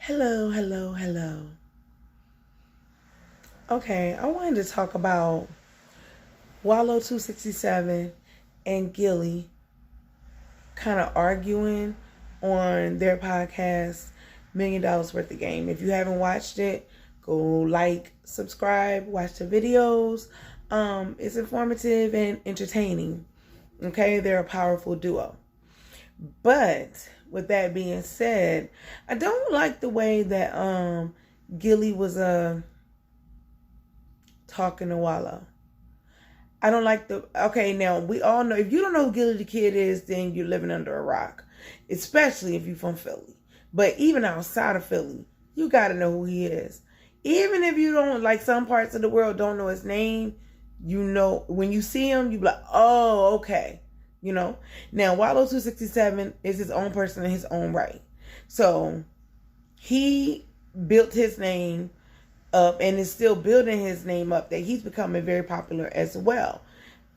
Hello, hello, hello. Okay, I wanted to talk about Wallo 267 and Gillie kind of arguing on their podcast, $1 million Worth of Game. If you haven't watched it, go like, subscribe, watch the videos. It's informative and entertaining. Okay, they're a powerful duo. But with that being said, I don't like the way that Gillie was talking to Wallo. I don't like okay, now we all know, if you don't know who Gillie the Kid is, then you're living under a rock, especially if you're from Philly. But even outside of Philly, you got to know who he is. Even if you don't, like some parts of the world don't know his name, you know, when you see him, you be like, oh, okay. You know, now Wallo 267 is his own person in his own right. So he built his name up and is still building his name up, that he's becoming very popular as well.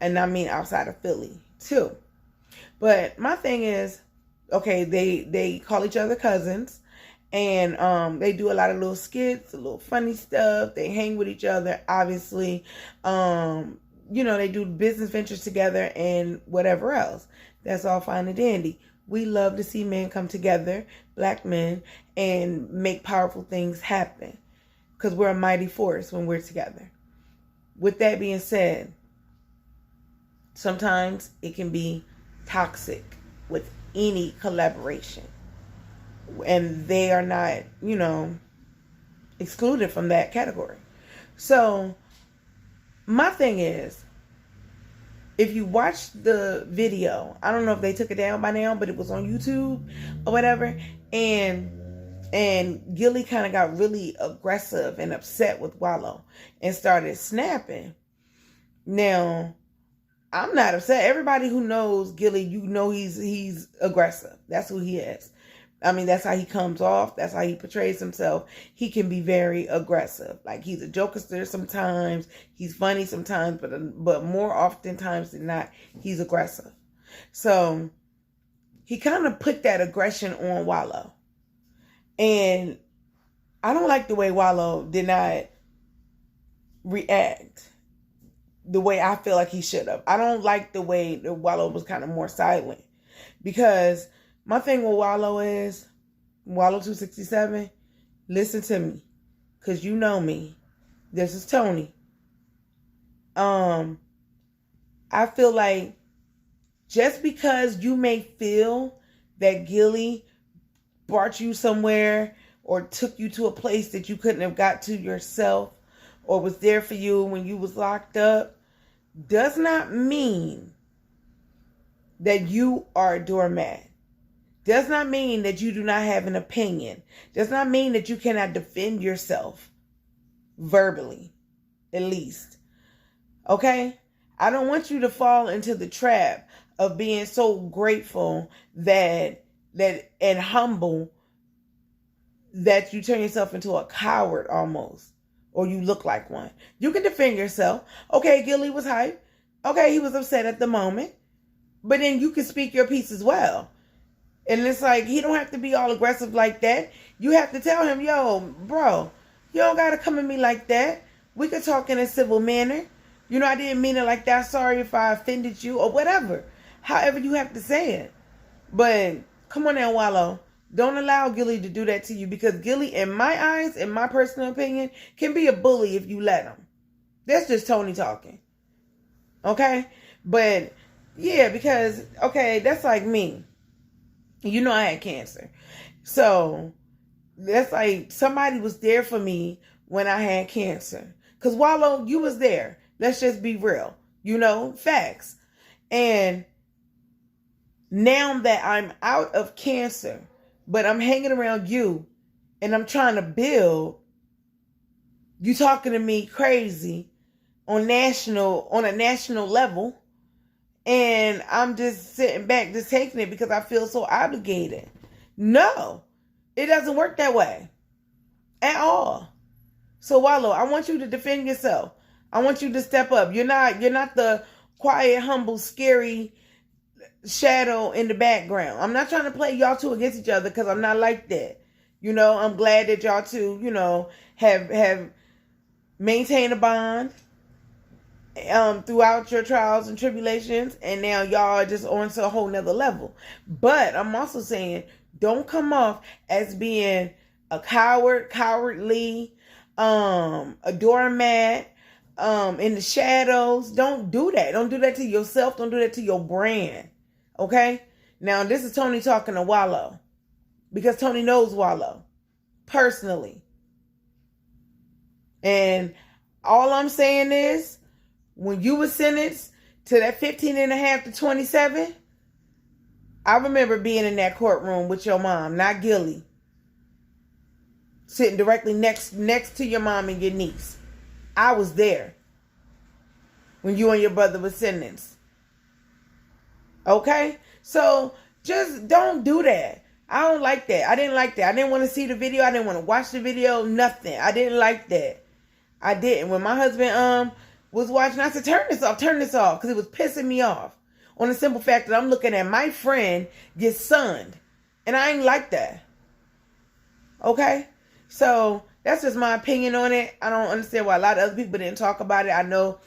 And I mean outside of Philly too. But my thing is, okay, they call each other cousins, and they do a lot of little skits, a little funny stuff. They hang with each other, obviously. You know, they do business ventures together and whatever else. That's all fine and dandy. We love to see men come together, black men, and make powerful things happen, because we're a mighty force when we're together. With that being said, sometimes it can be toxic with any collaboration. And they are not, you know, excluded from that category. So, my thing is, if you watch the video, I don't know if they took it down by now, but it was on YouTube or whatever, and Gillie kind of got really aggressive and upset with Wallo and started snapping. Now, I'm not upset. Everybody who knows Gillie, you know he's aggressive. That's who he is. I mean, that's how he comes off. That's how he portrays himself. He can be very aggressive. Like, he's a jokester sometimes. He's funny sometimes, but more oftentimes than not, he's aggressive. So he kind of put that aggression on Wallo. And I don't like the way Wallo did not react the way I feel like he should have. I don't like the way that Wallo was kind of more silent. Because my thing with Wallo is, Wallo 267, listen to me. Because you know me. This is Tony. I feel like just because you may feel that Gillie brought you somewhere or took you to a place that you couldn't have got to yourself, or was there for you when you was locked up, does not mean that you are a doormat. Does not mean that you do not have an opinion. Does not mean that you cannot defend yourself verbally, at least. Okay? I don't want you to fall into the trap of being so grateful that and humble that you turn yourself into a coward almost, or you look like one. You can defend yourself. Okay, Gillie was hyped. Okay, he was upset at the moment, but then you can speak your piece as well. And it's like, he don't have to be all aggressive like that. You have to tell him, yo, bro, you don't got to come at me like that. We could talk in a civil manner. You know, I didn't mean it like that. Sorry if I offended you or whatever. However you have to say it. But come on now, Wallo. Don't allow Gillie to do that to you, because Gillie, in my eyes, in my personal opinion, can be a bully if you let him. That's just Tony talking. Okay? But, yeah, because, okay, that's like me. You know I had cancer. So, that's like somebody was there for me when I had cancer. Because Wallo, you was there. Let's just be real. You know, facts. And now that I'm out of cancer, but I'm hanging around you and I'm trying to build, you talking to me crazy on a national level. And I'm just sitting back, just taking it because I feel so obligated. No, it doesn't work that way at all. So Wallo, I want you to defend yourself. I want you to step up. You're not the quiet, humble, scary shadow in the background. I'm not trying to play y'all two against each other, because I'm not like that. You know, I'm glad that y'all two, you know, have maintained a bond throughout your trials and tribulations, and now y'all are just on to a whole nother level. But I'm also saying, don't come off as being a cowardly, a doormat, in the shadows. Don't do that. Don't do that to yourself. Don't do that to your brand. Okay? Now, this is Tony talking to Wallo, because Tony knows Wallo personally. And all I'm saying is, when you were sentenced to that 15 and a half to 27, I remember being in that courtroom with your mom, not Gillie, sitting directly next to your mom and your niece. I was there when you and your brother were sentenced. Okay? So just don't do that. I don't like that. I didn't like that. I didn't want to see the video. I didn't want to watch the video. Nothing. I didn't like that. I didn't. When my husband was watching, I said, turn this off, because it was pissing me off. On the simple fact that I'm looking at my friend get sunned. And I ain't like that. Okay? So that's just my opinion on it. I don't understand why a lot of other people didn't talk about it. I know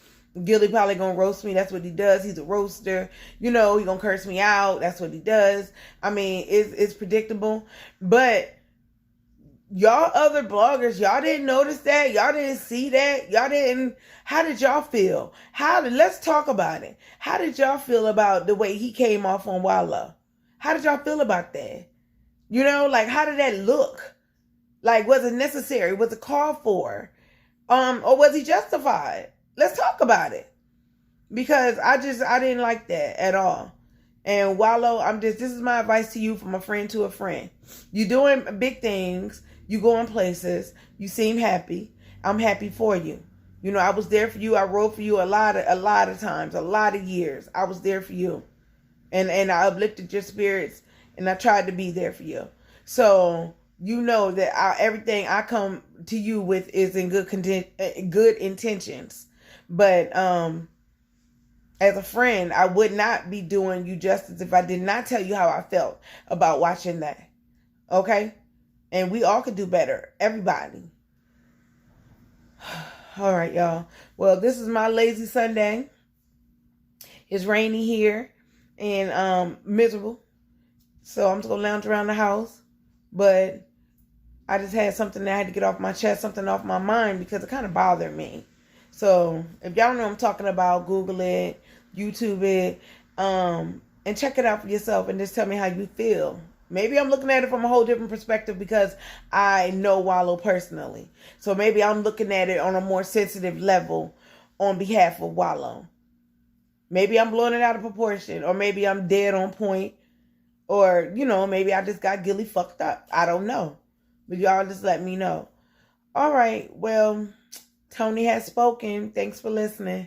Gillie probably gonna roast me. That's what he does. He's a roaster. You know, he gonna curse me out. That's what he does. I mean, it's predictable. But y'all other bloggers, y'all didn't notice that. Y'all didn't see that. Y'all didn't. How did y'all feel? Let's talk about it. How did y'all feel about the way he came off on Wallo? How did y'all feel about that? You know, like, how did that look? Like, was it necessary? Was it called for? Or was he justified? Let's talk about it. Because I didn't like that at all. And Wallo, this is my advice to you, from a friend to a friend. You're doing big things. You going places. You seem happy. I'm happy for you. You know, I was there for you. I wrote for you a lot of times, a lot of years. I was there for you. And I uplifted your spirits, and I tried to be there for you. So, you know that everything I come to you with is in good intentions. But as a friend, I would not be doing you justice if I did not tell you how I felt about watching that. Okay? And we all could do better. Everybody. All right, y'all. Well, this is my lazy Sunday. It's rainy here and miserable. So I'm just going to lounge around the house. But I just had something that I had to get off my chest, something off my mind, because it kind of bothered me. So if y'all know what I'm talking about, Google it, YouTube it, and check it out for yourself and just tell me how you feel. Maybe I'm looking at it from a whole different perspective because I know Wallo personally. So maybe I'm looking at it on a more sensitive level on behalf of Wallo. Maybe I'm blowing it out of proportion, or maybe I'm dead on point, or, you know, maybe I just got Gillie fucked up. I don't know. But y'all just let me know. All right. Well, Tony has spoken. Thanks for listening.